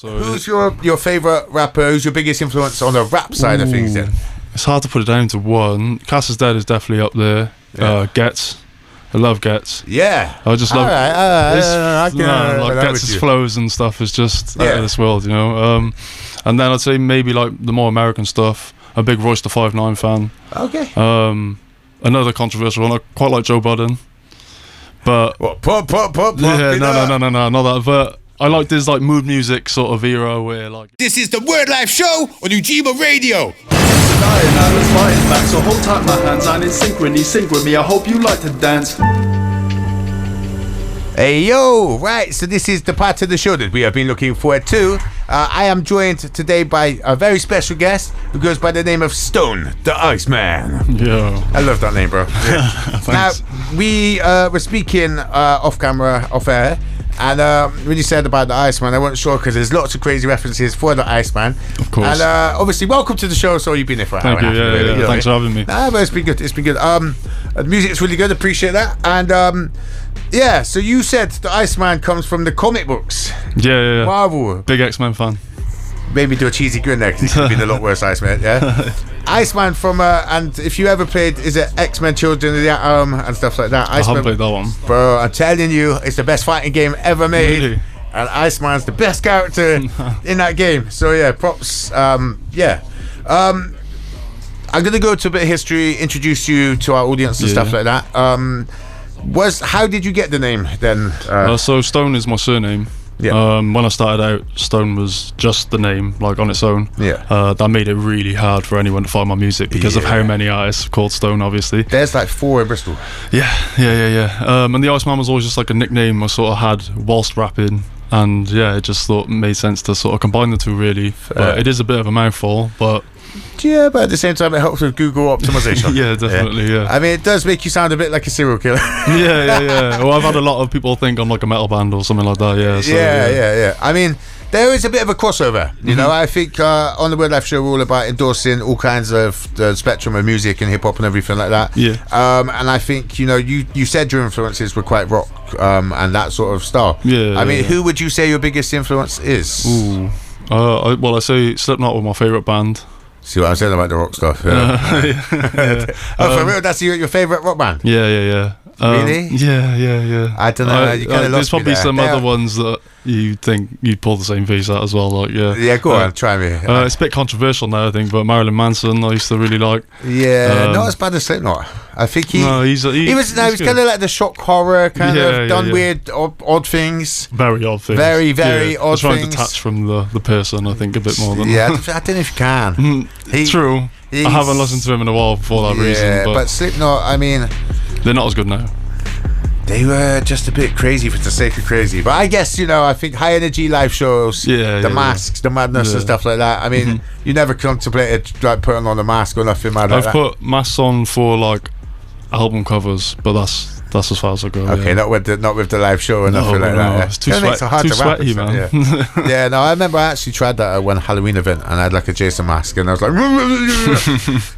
So who's your favourite rapper? Who's your biggest influence on the rap side of things then? It's hard to put it down to one. Cass is Dead is definitely up there. Gets. I love Gets. Yeah. I just love Gets' you. flows and stuff is just out of this world, you know. And then I'd say maybe like the more American stuff. I'm a big Royce the 5'9" fan. Okay. Another controversial one. I quite like Joe Budden. But what? Yeah, no, not that. But I like this like mood music sort of era where like. This is the Wordlife show on Ujima Radio. Now let's fight back, so hold tight my hands and in synchrony, sing with me, I hope you like to dance. Hey yo, right, so this is the part of the show that we have been looking forward to. I am joined today by a very special guest who goes by the name of Stone, the Iceman. Yeah. I love that name, bro. Yeah. Now, we were speaking off camera, off air, and when you said about the Iceman, I wasn't sure because there's lots of crazy references for the Iceman. Of course. And obviously, welcome to the show. So you've been there for an hour. Thank you. Yeah. Thanks for having me. Nah, but it's been good. It's been good. The music's really good. Appreciate that. And yeah, so you said the Iceman comes from the comic books. Yeah. Marvel. Big X-Men fan. Maybe do a cheesy grin there because it could have been a lot worse, Iceman. Yeah. Iceman from and if you ever played, is it X-Men Children of the Atom and stuff like that? I haven't played that one, bro. I'm telling you, it's the best fighting game ever made. Really? And Iceman's the best character in that game. So yeah, props. I'm gonna go to a bit of history, introduce you to our audience and stuff like that. How did you get the name then? So Stone is my surname. Yeah. When I started out, Stone was just the name, like on its own. Yeah. That made it really hard for anyone to find my music because of how many artists called Stone, obviously. There's like 4 in Bristol. Yeah. And the Iceman was always just like a nickname I sort of had whilst rapping. And yeah, it just thought it made sense to sort of combine the two, really. But it is a bit of a mouthful, but. Yeah, but at the same time, it helps with Google optimization. Yeah, definitely, yeah. I mean, it does make you sound a bit like a serial killer. Yeah. Well, I've had a lot of people think I'm like a metal band or something like that, yeah. So, yeah. I mean, there is a bit of a crossover, you know. I think on the Wordlife show, we're all about endorsing all kinds of the spectrum of music and hip-hop and everything like that. Yeah. And I think, you know, you said your influences were quite rock and that sort of style. Yeah. I mean, who would you say your biggest influence is? Ooh. I say Slipknot was my favourite band. See what I'm saying about the rock stuff? Yeah. For real, that's your favourite rock band? Yeah. Really? Yeah. I don't know. You kind of there's probably some other ones that you think you'd pull the same face at as well. Like, yeah, go on, try me. It's a bit controversial now, I think, but Marilyn Manson, I used to really like. Yeah, not as bad as Slipknot. I think he was kind of like the shock horror kind of done weird, odd things. Very odd things. Very odd things. Trying to detach from the person, I think, a bit more than. Yeah, I don't know if you can. True. I haven't listened to him in a while for that reason. Yeah, but Slipknot, I mean, they're not as good now. They were just a bit crazy for the sake of crazy. But I guess, you know, I think high energy live shows, the masks, the madness and stuff like that. I mean, you never contemplated like putting on a mask or nothing mad like that. I've put masks on for like album covers, but that's as far as I go. Okay, not with the live show or nothing like that. It's too sweaty, man. Yeah, no, I remember I actually tried that at one Halloween event and I had like a Jason mask and I was like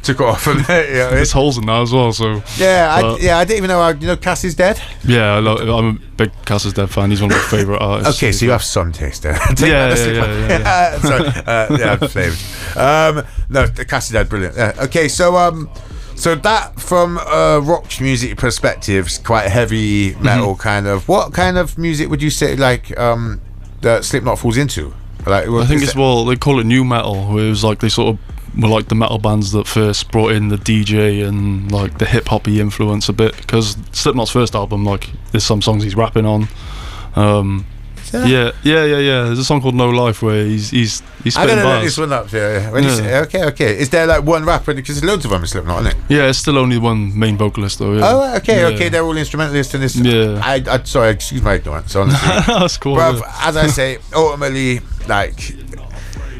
took it off and there's holes in that as well, so I didn't even know you know Cass is Dead. Yeah, I'm a big Cass is Dead fan. He's one of my favourite artists. Okay, so you have some taste there. Yeah. Sorry, flavoured. No, Cass is Dead, brilliant. Okay, so that from a rock music perspective is quite heavy metal kind of. What kind of music would you say like that Slipknot falls into? Like, I think it's they call it new metal, where it was like they sort of were like the metal bands that first brought in the DJ and like the hip hoppy influence a bit. Because Slipknot's first album, like there's some songs he's rapping on. Yeah. There's a song called No Life where he's spitting I gotta bars. look this one up. When you say, okay. Is there like one rapper? Because there's loads of them in Slipknot, isn't it? Yeah, it's still only one main vocalist though. Yeah. Oh, okay. They're all instrumentalists in this. Yeah. I sorry, excuse my ignorance. Honestly, that's cool. But as I say, ultimately, like,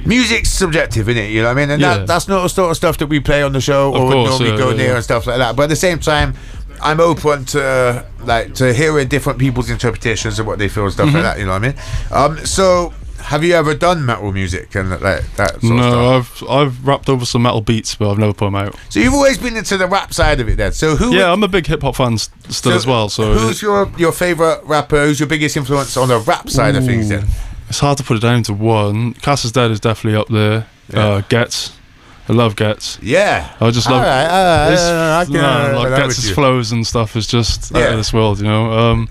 music's subjective, isn't it? You know what I mean? And that's not the sort of stuff that we play on the show or would normally go near and stuff like that. But at the same time, I'm open to hearing different people's interpretations of what they feel and stuff like that. You know what I mean? So, have you ever done metal music and like that sort of stuff? No, I've rapped over some metal beats, but I've never put them out. So you've always been into the rap side of it, then. So I'm a big hip hop fan still as well. So who's your favourite rapper? Who's your biggest influence on the rap side of things, then? It's hard to put it down to one. Cass is Dead is definitely up there. Gets. I love Gets. Yeah. I just love like Gets' flows and stuff is just out of this world, you know.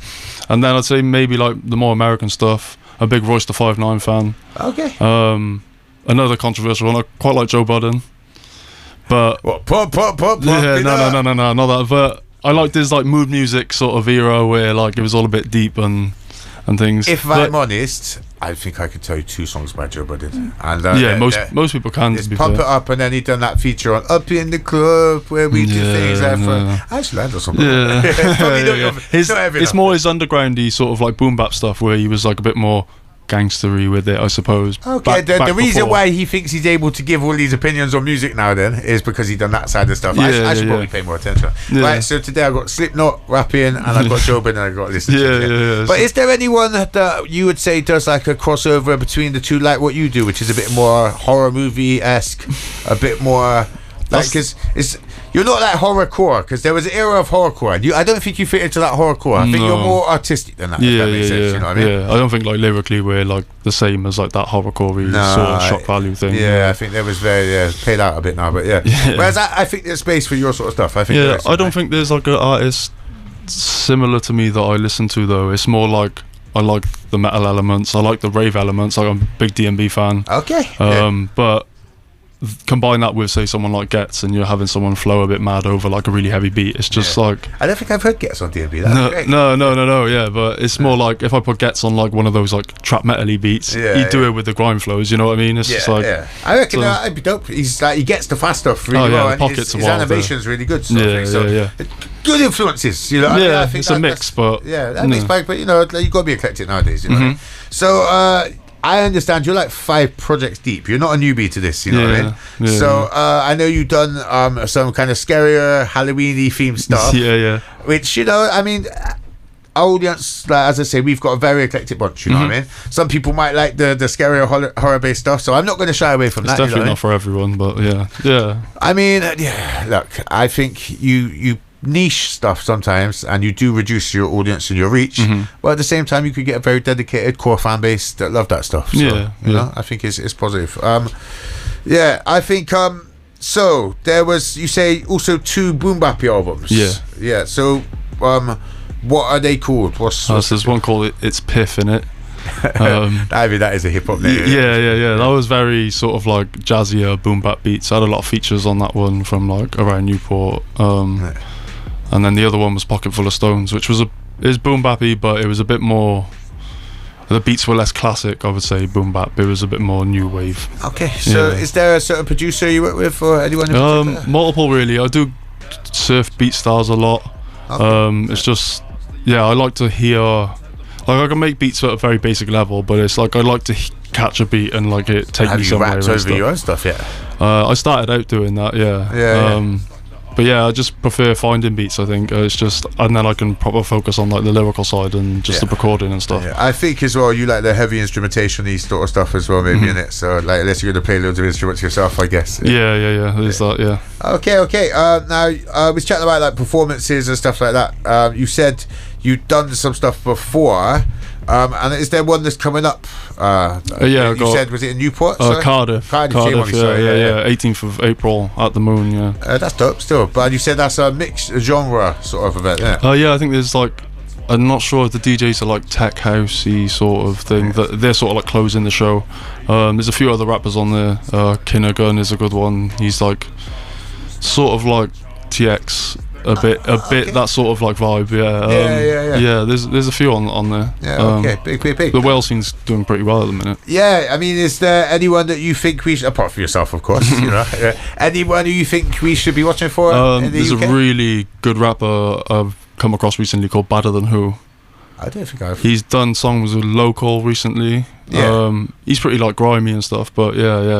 And then I'd say maybe like the more American stuff. A big Royce the 5'9" fan. Okay. Another controversial one. I quite like Joe Budden. But pop. Yeah, no, not that. But I like this like mood music sort of era where like it was all a bit deep and things. If I'm honest, I think I could tell you 2 songs by Joe Budden. And most people can. It's Pump It Up, and then he done that feature on Up in the Club where we do things. Actually, I know something. It's more his undergroundy sort of like boom bap stuff where he was like a bit more gangstery with it, I suppose. Okay, the reason why he thinks he's able to give all these opinions on music now then is because he done that side of stuff. I should probably pay more attention. Right, so today I've got Slipknot rapping and I've got Joe Budden and I've got to listen to it. But is there anyone that you would say does like a crossover between the two, like what you do, which is a bit more horror movie-esque, a bit more like, because you're not like horrorcore, because there was an era of horrorcore and I don't think you fit into that horrorcore. I think you're more artistic than that, if that makes sense, you know what I mean? Yeah, I don't think like lyrically we're like the same as like that horrorcore sort of shock value thing. I think there was very played out a bit now, but whereas I think there's space for your sort of stuff. I think I don't think there's like an artist similar to me that I listen to though. It's more like I like the metal elements, I like the rave elements, like I'm a big D&B fan. But combine that with say someone like Gets and you're having someone flow a bit mad over like a really heavy beat. It's just like I don't think I've heard Gets on D&B. No, but it's more like if I put Gets on like one of those like trap metal-y beats, he'd do it with the grime flows, you know what I mean? It's just like I reckon that'd be dope. He's like, he gets the fast stuff really well, and his animation's really good. Good influences, you know. I think it's a mix, but that mix, but you know, you got to be eclectic nowadays, you know. So I understand you're like 5 projects deep. You're not a newbie to this, you know what I mean? So I know you've done some kind of scarier Halloween-y themed stuff. Which, you know, I mean, our audience, like, as I say, we've got a very eclectic bunch, you know what I mean? Some people might like the scarier horror-based stuff, so I'm not going to shy away from that. It's definitely not for everyone, but yeah. I mean, look, I think you niche stuff sometimes and you do reduce your audience and your reach, but at the same time you could get a very dedicated core fan base that love that stuff, so you know, I think it's positive. I think so there was, you say, also 2 boom bappy albums. So what are they called? There's one called It's Piff in it. I mean, that is a hip hop name. That was very sort of like jazzier boom bap beats. I had a lot of features on that one from like around Newport. And then the other one was Pocket Full of Stones, which was boom bappy, but it was a bit more. The beats were less classic, I would say, boom bap. It was a bit more new wave. Okay, so is there a certain producer you work with, or anyone in particular? Multiple, really. I do surf beat styles a lot. It's just, I like to hear. Like, I can make beats at a very basic level, but it's like I like to catch a beat and like it take me somewhere. Have you rapped over your own stuff yet? I started out doing that, but I just prefer finding beats. I think it's just, and then I can proper focus on like the lyrical side and just the recording and stuff. I think as well you like the heavy instrumentation-y sort of stuff as well, maybe in it. So like, unless you're going to play loads of instruments yourself, I guess. There's that. Okay. Now we chatting about like performances and stuff like that. You said you've done some stuff before. And is there one that's coming up? You said, was it in Newport? Cardiff. 18th of April at the Moon. That's dope still. But you said that's a mixed genre sort of event, I think there's like, I'm not sure if the DJs are like tech housey sort of thing, that they're sort of like closing the show. There's a few other rappers on there. Kinnagun is a good one. He's like sort of like TX. A bit that sort of like vibe. There's a few on there. Big. The Wales scene's doing pretty well at the minute. I mean, is there anyone that you think we should, apart from yourself of course, you know, anyone who you think we should be watching for in the there's UK? A really good rapper I've come across recently called Badder Than Who. I don't think I've. He's done songs with Local recently. He's pretty like grimy and stuff, but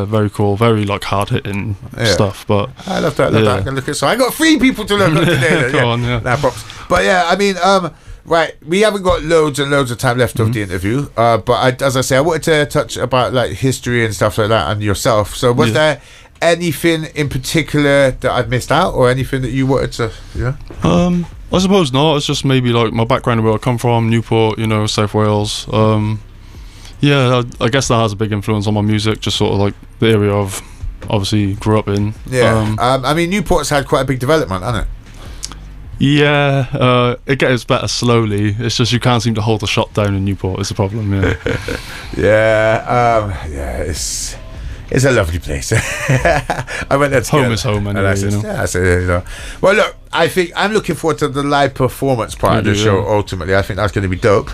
very cool, very like hard hitting stuff. But I love that. I can look at. So I got 3 people to look at today. Go on, props. But I mean, right, we haven't got loads and loads of time left of the interview. But as I say, I wanted to touch about like history and stuff like that and yourself. So was there anything in particular that I've missed out, or anything that you wanted to? I suppose not. It's just maybe like my background, where I come from, Newport, you know, South Wales. Yeah, I guess that has a big influence on my music. Just sort of like the area I've obviously grew up in. Yeah, I mean, Newport's had quite a big development, hasn't it? Yeah, it gets better slowly. It's just you can't seem to hold the shot down in Newport. It's a problem. Yeah. Yeah, it's a lovely place. I went there together. Home is home anyway, Well, look, I think I'm looking forward to the live performance part of the show. Ultimately, I think that's going to be dope.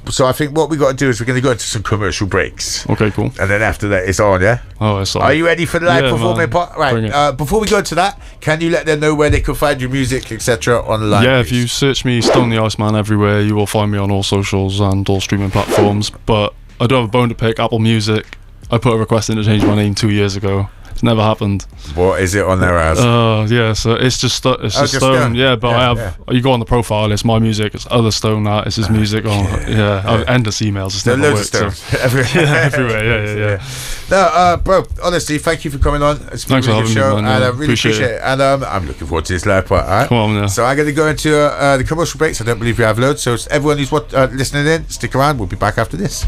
So I think what we got to do is we're going to go into some commercial breaks. Okay, cool. And then after that, it's on. Yeah. Oh, it's on. Are you ready for the live performing part? Right. Before we go into that, can you let them know where they can find your music, etc. online? Yeah, please? if you search me, Stone the Iceman, everywhere, you will find me on all socials and all streaming platforms. But I do have a bone to pick. Apple Music. I put a request in to change my name 2 years ago. It's never happened. What is it on there as? Yeah, so it's just Stone. Yeah, but you go on the profile, it's my music, it's other Stone that, it's his music on. I've endless emails. It's never worked. So. Everywhere. Yeah. No, bro, honestly, thank you for coming on. It's been a really good show, and I really appreciate it. And I'm looking forward to this live part. All right? Come on, yeah. So I'm going to go into the commercial breaks. I don't believe we have loads. So everyone who's listening in, stick around. We'll be back after this.